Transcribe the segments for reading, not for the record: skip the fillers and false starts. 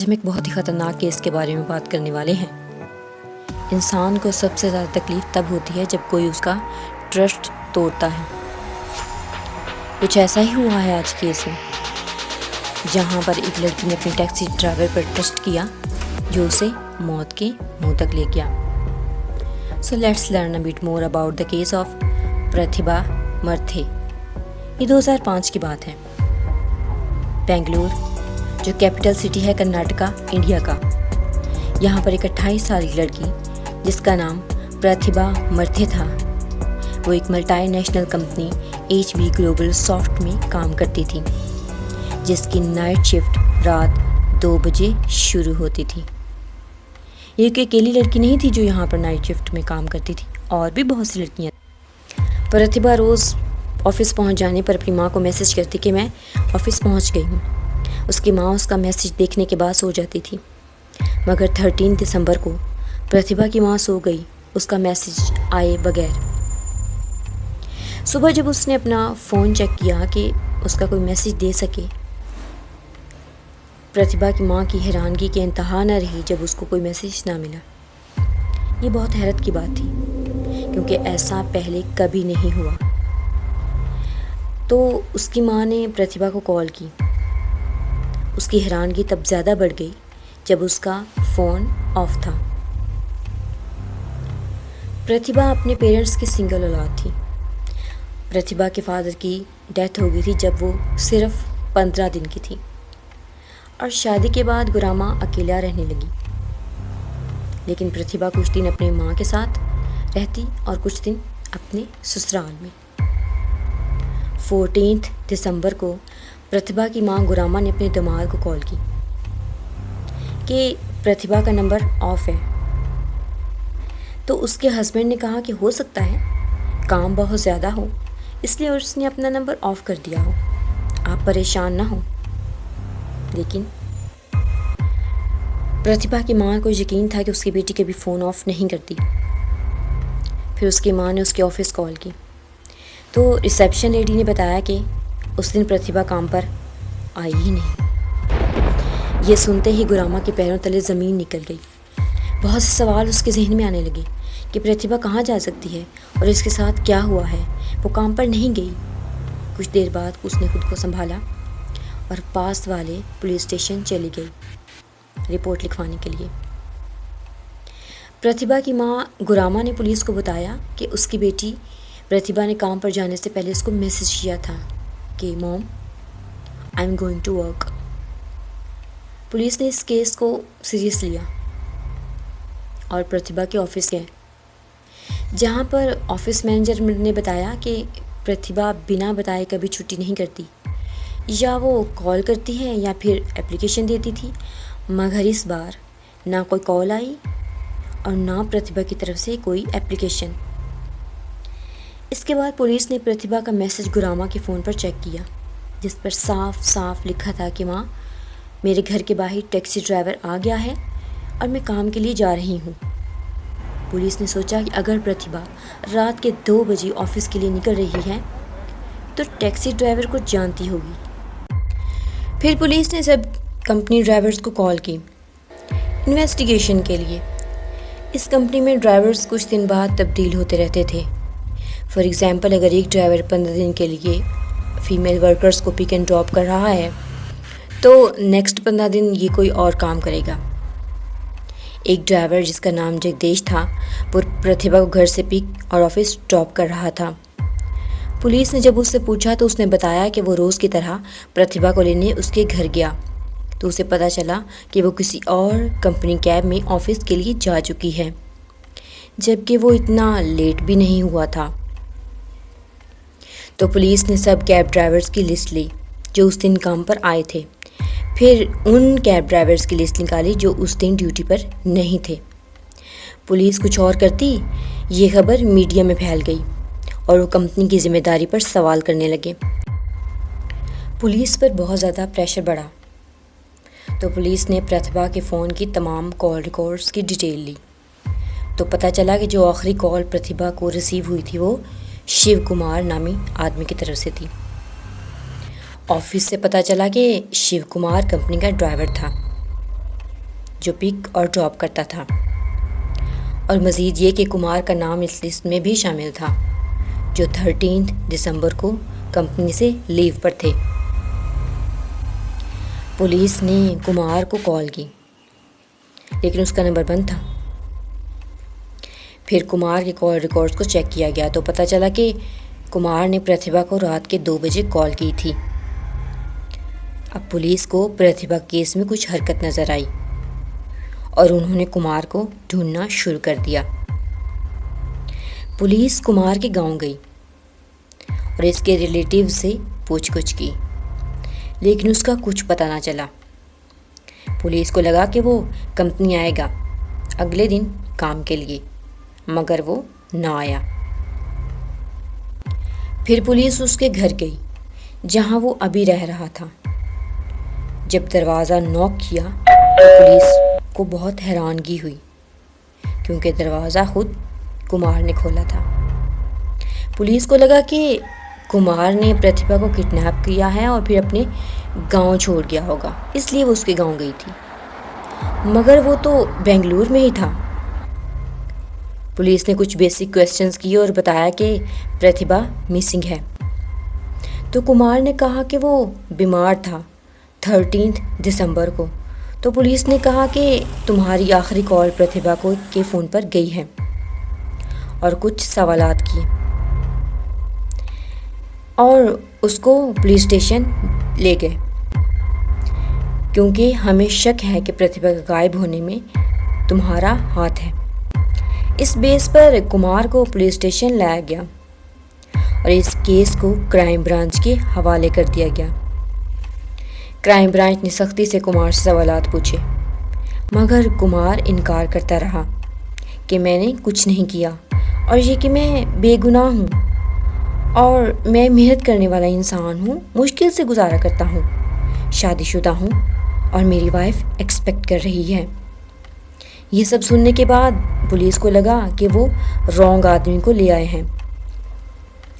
हम एक बहुत ही ख़तरनाक केस के बारे में बात करने वाले हैं। इंसान को सबसे ज़्यादा तकलीफ़ तब होती है जब कोई उसका ट्रस्ट तोड़ता है। कुछ ऐसा ही हुआ है आज केस में, जहाँ पर एक लड़की ने अपने टैक्सी ड्राइवर पर ट्रस्ट किया जो उसे मौत के मुंह तक ले गया। So let's learn a bit more about the case of Pratibha Murthy. ये 2005 की बात है। बेंगलुरु, जो कैपिटल सिटी है कर्नाटका इंडिया का, यहाँ पर एक 28 साल की लड़की जिसका नाम प्रतिभा मर्थे था, वो एक multinational company HB global soft में काम करती थी, जिसकी नाइट शिफ्ट रात 2 बजे शुरू होती थी। ये कोई अकेली लड़की नहीं थी जो यहाँ पर नाइट शिफ्ट में काम करती थी, और भी बहुत सी लड़कियाँ। प्रतिभा रोज़ ऑफिस पहुँच जाने पर अपनी माँ को मैसेज करती कि मैं ऑफिस पहुँच गई हूँ। उसकी माँ उसका मैसेज देखने के बाद सो जाती थी, मगर 13 दिसंबर को प्रतिभा की माँ सो गई उसका मैसेज आए बगैर। सुबह जब उसने अपना फ़ोन चेक किया कि उसका कोई मैसेज दे सके, प्रतिभा की माँ की हैरानगी के इंतहा न रही जब उसको कोई मैसेज ना मिला। ये बहुत हैरत की बात थी, क्योंकि ऐसा पहले कभी नहीं हुआ। तो उसकी माँ ने प्रतिभा को कॉल की। उसकी हैरानगी तब ज़्यादा बढ़ गई जब उसका फ़ोन ऑफ था। प्रतिभा अपने पेरेंट्स की सिंगल औलाद थी। प्रतिभा के फादर की डेथ हो गई थी जब वो सिर्फ 15 दिन की थी, और शादी के बाद गुरामा अकेला रहने लगी। लेकिन प्रतिभा कुछ दिन अपनी माँ के साथ रहती और कुछ दिन अपने ससुराल में। 14 दिसंबर को प्रतिभा की माँ गुरामा ने अपने दामाद को कॉल की कि प्रतिभा का नंबर ऑफ है। तो उसके हस्बैंड ने कहा कि हो सकता है काम बहुत ज़्यादा हो, इसलिए उसने अपना नंबर ऑफ़ कर दिया हो, आप परेशान ना हो। लेकिन प्रतिभा की माँ को यकीन था कि उसकी बेटी कभी फ़ोन ऑफ़ नहीं करती। फिर उसकी माँ ने उसके ऑफ़िस कॉल की, तो रिसेप्शन लेडी ने बताया कि उस दिन प्रतिभा काम पर आई ही नहीं। ये सुनते ही गुरामा के पैरों तले ज़मीन निकल गई। बहुत से सवाल उसके जहन में आने लगे कि प्रतिभा कहाँ जा सकती है और इसके साथ क्या हुआ है। वो काम पर नहीं गई। कुछ देर बाद उसने खुद को संभाला और पास वाले पुलिस स्टेशन चली गई रिपोर्ट लिखवाने के लिए। प्रतिभा की माँ गुरामा ने पुलिस को बताया कि उसकी बेटी प्रतिभा ने काम पर जाने से पहले उसको मैसेज किया था कि mom, I am going to work. Police ने इस केस को सीरियस लिया और प्रतिभा के ऑफिस गए, जहाँ पर ऑफिस मैनेजर ने बताया कि प्रतिभा बिना बताए कभी छुट्टी नहीं करती, या वो कॉल करती है या फिर एप्लीकेशन देती थी, मगर इस बार ना कोई कॉल आई और ना प्रतिभा की तरफ से कोई एप्लीकेशन। इसके बाद पुलिस ने प्रतिभा का मैसेज गुरामा के फ़ोन पर चेक किया, जिस पर साफ साफ लिखा था कि माँ, मेरे घर के बाहर टैक्सी ड्राइवर आ गया है और मैं काम के लिए जा रही हूँ। पुलिस ने सोचा कि अगर प्रतिभा रात के 2 बजे ऑफिस के लिए निकल रही है तो टैक्सी ड्राइवर को जानती होगी। फिर पुलिस ने सब कंपनी ड्राइवर्स को कॉल की इन्वेस्टिगेशन के लिए। इस कंपनी में ड्राइवर्स कुछ दिन बाद तब्दील होते रहते थे। फॉर एग्ज़ाम्पल, अगर एक ड्राइवर 15 दिन के लिए फ़ीमेल वर्कर्स को पिक एंड ड्रॉप कर रहा है तो नेक्स्ट 15 दिन ये कोई और काम करेगा। एक ड्राइवर जिसका नाम जगदीश था, वो प्रतिभा को घर से पिक और ऑफिस ड्रॉप कर रहा था। पुलिस ने जब उससे पूछा तो उसने बताया कि वो रोज़ की तरह प्रतिभा को लेने उसके घर गया, तो उसे पता चला कि वो किसी और कंपनी कैब में ऑफिस के लिए जा चुकी है, जबकि वो इतना लेट भी नहीं हुआ था। तो पुलिस ने सब कैब ड्राइवर्स की लिस्ट ली जो उस दिन काम पर आए थे। फिर उन कैब ड्राइवर्स की लिस्ट निकाली जो उस दिन ड्यूटी पर नहीं थे। पुलिस कुछ और करती, ये खबर मीडिया में फैल गई और वो कंपनी की जिम्मेदारी पर सवाल करने लगे। पुलिस पर बहुत ज़्यादा प्रेशर बढ़ा, तो पुलिस ने प्रतिभा के फ़ोन की तमाम कॉल रिकॉर्ड्स की डिटेल ली। तो पता चला कि जो आखिरी कॉल प्रतिभा को रिसीव हुई थी वो शिव कुमार नामी आदमी की तरफ से थी। ऑफिस से पता चला कि शिव कुमार कंपनी का ड्राइवर था। जो पिक और ड्रॉप करता था, और मज़ीद ये कि कुमार का नाम इस लिस्ट में भी शामिल था, जो 13 दिसंबर को कंपनी से लीव पर थे। पुलिस ने कुमार को कॉल की, लेकिन उसका नंबर बंद था। फिर कुमार के कॉल रिकॉर्ड्स को चेक किया गया तो पता चला कि कुमार ने प्रतिभा को रात के 2 बजे कॉल की थी। अब पुलिस को प्रतिभा केस में कुछ हरकत नज़र आई और उन्होंने कुमार को ढूंढना शुरू कर दिया। पुलिस कुमार के गांव गई और इसके रिलेटिव से पूछगछ की, लेकिन उसका कुछ पता ना चला। पुलिस को लगा कि वो कंपनी आएगा अगले दिन काम के लिए, मगर वो ना आया। फिर पुलिस उसके घर गई जहां वो अभी रह रहा था। जब दरवाज़ा नॉक किया तो पुलिस को बहुत हैरानगी हुई, क्योंकि दरवाज़ा खुद कुमार ने खोला था। पुलिस को लगा कि कुमार ने प्रतिभा को किडनैप किया है और फिर अपने गांव छोड़ गया होगा, इसलिए वो उसके गांव गई थी, मगर वो तो बेंगलुरु में ही था। पुलिस ने कुछ बेसिक क्वेश्चंस किए और बताया कि प्रतिभा मिसिंग है। तो कुमार ने कहा कि वो बीमार था 13 दिसंबर को। तो पुलिस ने कहा कि तुम्हारी आखिरी कॉल प्रतिभा को के फ़ोन पर गई है, और कुछ सवालात किए और उसको पुलिस स्टेशन ले गए, क्योंकि हमें शक है कि प्रतिभा के गायब होने में तुम्हारा हाथ है। इस बेस पर कुमार को पुलिस स्टेशन लाया गया और इस केस को क्राइम ब्रांच के हवाले कर दिया गया। क्राइम ब्रांच ने सख्ती से कुमार से सवालात पूछे, मगर कुमार इनकार करता रहा कि मैंने कुछ नहीं किया और ये कि मैं बेगुनाह हूँ और मैं मेहनत करने वाला इंसान हूँ, मुश्किल से गुजारा करता हूँ, शादीशुदा हूँ और मेरी वाइफ एक्सपेक्ट कर रही है। ये सब सुनने के बाद पुलिस को लगा कि वो रॉन्ग आदमी को ले आए हैं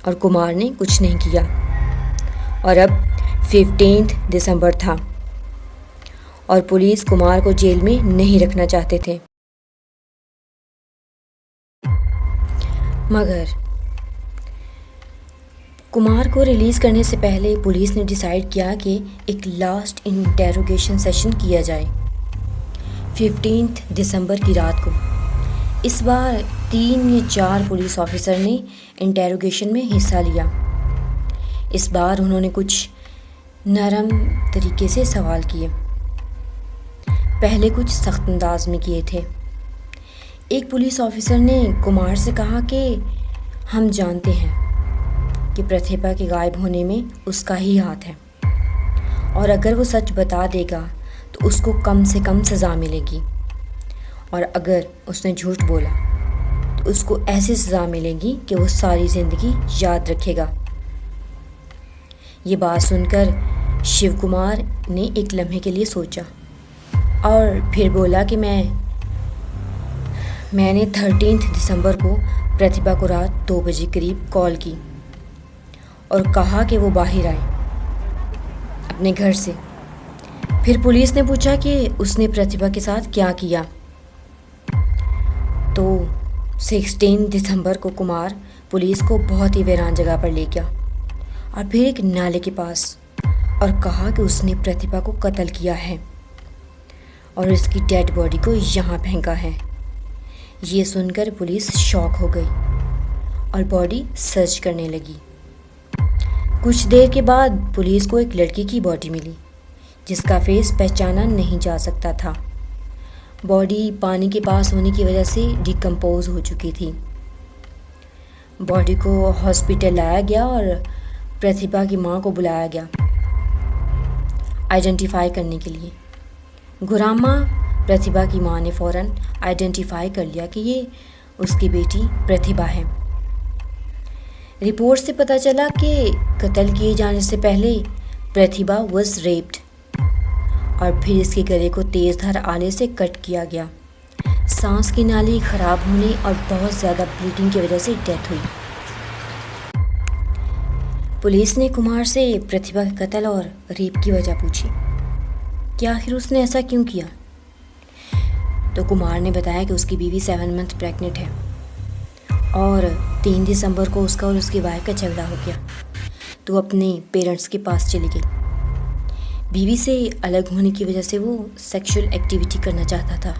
और कुमार ने कुछ नहीं किया। और अब 15 दिसंबर था और पुलिस कुमार को जेल में नहीं रखना चाहते थे, मगर कुमार को रिलीज़ करने से पहले पुलिस ने डिसाइड किया कि एक लास्ट इंटेरोगेशन सेशन किया जाए 15 दिसंबर की रात को। इस बार 3 या 4 पुलिस ऑफिसर ने इंटेरोगेशन में हिस्सा लिया। इस बार उन्होंने कुछ नरम तरीके से सवाल किए, पहले कुछ सख्त अंदाज में किए थे। एक पुलिस ऑफिसर ने कुमार से कहा कि हम जानते हैं कि प्रतिभा के गायब होने में उसका ही हाथ है, और अगर वो सच बता देगा तो उसको कम से कम सज़ा मिलेगी, और अगर उसने झूठ बोला तो उसको ऐसी सज़ा मिलेगी कि वो सारी ज़िंदगी याद रखेगा। ये बात सुनकर शिव कुमार ने एक लम्हे के लिए सोचा और फिर बोला कि मैंने 13 दिसंबर को प्रतिभा को रात 2 बजे करीब कॉल की और कहा कि वो बाहर आए अपने घर से। फिर पुलिस ने पूछा कि उसने प्रतिभा के साथ क्या किया। तो 16 दिसंबर को कुमार पुलिस को बहुत ही वीरान जगह पर ले गया और फिर एक नाले के पास, और कहा कि उसने प्रतिभा को कत्ल किया है और इसकी डेड बॉडी को यहाँ फेंका है। ये सुनकर पुलिस शॉक हो गई और बॉडी सर्च करने लगी। कुछ देर के बाद पुलिस को एक लड़की की बॉडी मिली जिसका फेस पहचाना नहीं जा सकता था। बॉडी पानी के पास होने की वजह से डिकम्पोज हो चुकी थी। बॉडी को हॉस्पिटल लाया गया और प्रतिभा की मां को बुलाया गया आइडेंटिफाई करने के लिए। गुरामा प्रतिभा की मां ने फ़ौरन आइडेंटिफाई कर लिया कि ये उसकी बेटी प्रतिभा है। रिपोर्ट से पता चला कि कत्ल किए जाने से पहले प्रतिभा वॉज रेप्ड और फिर इसके गले को तेज़धार आले से कट किया गया। सांस की नाली ख़राब होने और बहुत ज़्यादा ब्लीडिंग की वजह से डेथ हुई। पुलिस ने कुमार से प्रतिभा के कत्ल और रेप की वजह पूछी कि आखिर उसने ऐसा क्यों किया। तो कुमार ने बताया कि उसकी बीवी 7 मंथ प्रेग्नेंट है और 3 दिसंबर को उसका और उसकी वाइफ का झगड़ा हो गया, तो अपने पेरेंट्स के पास चली गई। बीवी से अलग होने की वजह से वो सेक्सुअल एक्टिविटी करना चाहता था।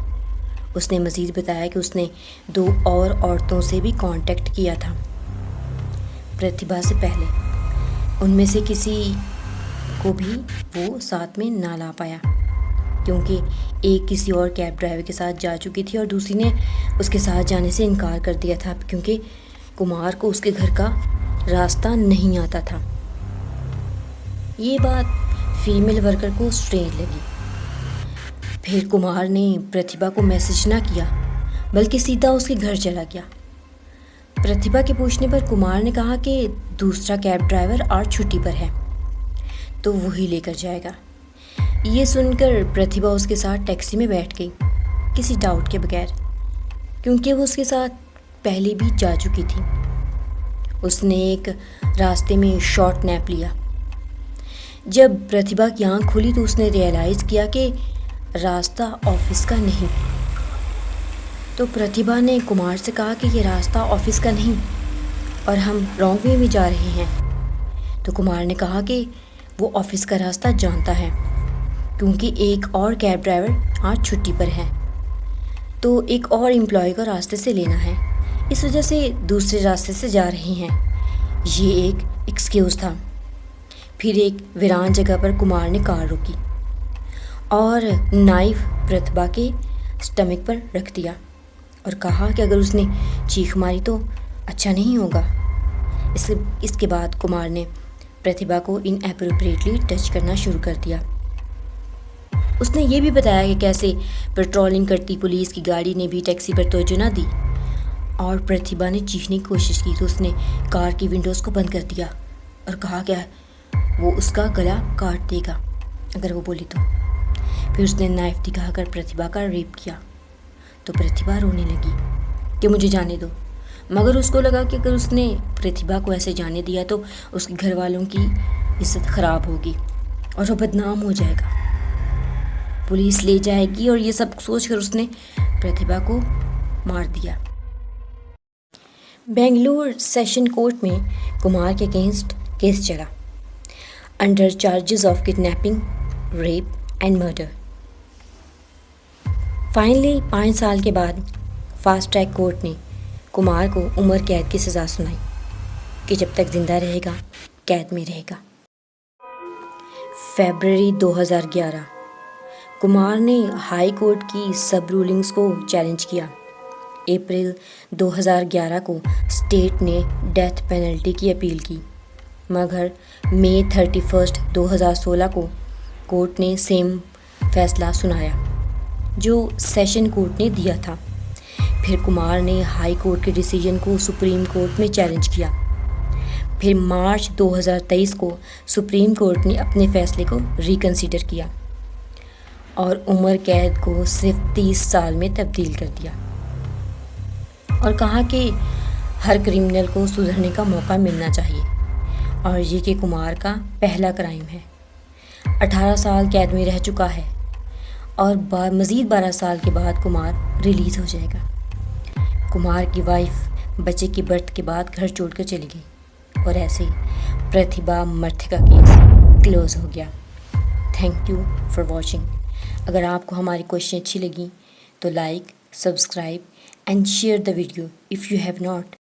उसने मज़ीद बताया कि उसने 2 और औरतों से भी कांटेक्ट किया था प्रतिभा से पहले। उनमें से किसी को भी वो साथ में ना ला पाया, क्योंकि एक किसी और कैब ड्राइवर के साथ जा चुकी थी और दूसरी ने उसके साथ जाने से इनकार कर दिया था, क्योंकि कुमार को उसके घर का रास्ता नहीं आता था। ये बात फीमेल वर्कर को स्ट्रेंज लगी। फिर कुमार ने प्रतिभा को मैसेज ना किया, बल्कि सीधा उसके घर चला गया। प्रतिभा के पूछने पर कुमार ने कहा कि दूसरा कैब ड्राइवर आज छुट्टी पर है, तो वही लेकर जाएगा। ये सुनकर प्रतिभा उसके साथ टैक्सी में बैठ गई, किसी डाउट के बगैर, क्योंकि वो उसके साथ पहले भी जा चुकी थी। उसने एक रास्ते में शॉर्ट नैप लिया। जब प्रतिभा की आँख खुली तो उसने रियलाइज़ किया कि रास्ता ऑफिस का नहीं। तो प्रतिभा ने कुमार से कहा कि ये रास्ता ऑफिस का नहीं और हम रॉन्ग वे में जा रहे हैं। तो कुमार ने कहा कि वो ऑफिस का रास्ता जानता है, क्योंकि एक और कैब ड्राइवर आज छुट्टी पर है, तो एक और एम्प्लॉय को रास्ते से लेना है, इस वजह से दूसरे रास्ते से जा रहे हैं। ये एक एक्सक्यूज़ था। फिर एक वीरान जगह पर कुमार ने कार रोकी और नाइफ प्रतिभा के स्टमक पर रख दिया और कहा कि अगर उसने चीख मारी तो अच्छा नहीं होगा। इसके बाद कुमार ने प्रतिभा को इनएप्रोप्रिएटली टच करना शुरू कर दिया। उसने ये भी बताया कि कैसे पेट्रोलिंग करती पुलिस की गाड़ी ने भी टैक्सी पर तवज्जो न दी और प्रतिभा ने चीखने की कोशिश की तो उसने कार की विंडोज़ को बंद कर दिया और कहा कि वो उसका गला काट देगा अगर वो बोली तो। फिर उसने नाइफ दिखाकर प्रतिभा का रेप किया तो प्रतिभा रोने लगी कि मुझे जाने दो, मगर उसको लगा कि अगर उसने प्रतिभा को ऐसे जाने दिया तो उसके घर वालों की इज्जत ख़राब होगी और वो बदनाम हो जाएगा, पुलिस ले जाएगी, और ये सब सोचकर उसने प्रतिभा को मार दिया। बेंगलुरु सेशन कोर्ट में कुमार के अगेंस्ट केस चला under charges of kidnapping, rape and murder. Finally 5 साल के बाद फास्ट ट्रैक कोर्ट ने कुमार को उम्र कैद की सज़ा सुनाई कि जब तक ज़िंदा रहेगा कैद में रहेगा। फरवरी 2011 कुमार ने हाई कोर्ट की सब रूलिंग्स को चैलेंज किया। अप्रैल 2011 को स्टेट ने डेथ पेनल्टी की अपील की, मगर मई 31, 2016 को कोर्ट ने सेम फैसला सुनाया जो सेशन कोर्ट ने दिया था। फिर कुमार ने हाई कोर्ट के डिसीजन को सुप्रीम कोर्ट में चैलेंज किया। फिर मार्च 2023 को सुप्रीम कोर्ट ने अपने फैसले को रिकंसीडर किया और उम्र कैद को सिर्फ 30 साल में तब्दील कर दिया और कहा कि हर क्रिमिनल को सुधरने का मौका मिलना चाहिए और ये कि कुमार का पहला क्राइम है। 18 साल कैद में रह चुका है और मज़ीद 12 साल के बाद कुमार रिलीज़ हो जाएगा। कुमार की वाइफ बच्चे की बर्थ के बाद घर छोड़कर चली गई और ऐसे प्रतिभा मर्थे का केस क्लोज हो गया। Thank you for watching. अगर आपको हमारी क्वेश्चन अच्छी लगी तो like, subscribe and share the video if you have not.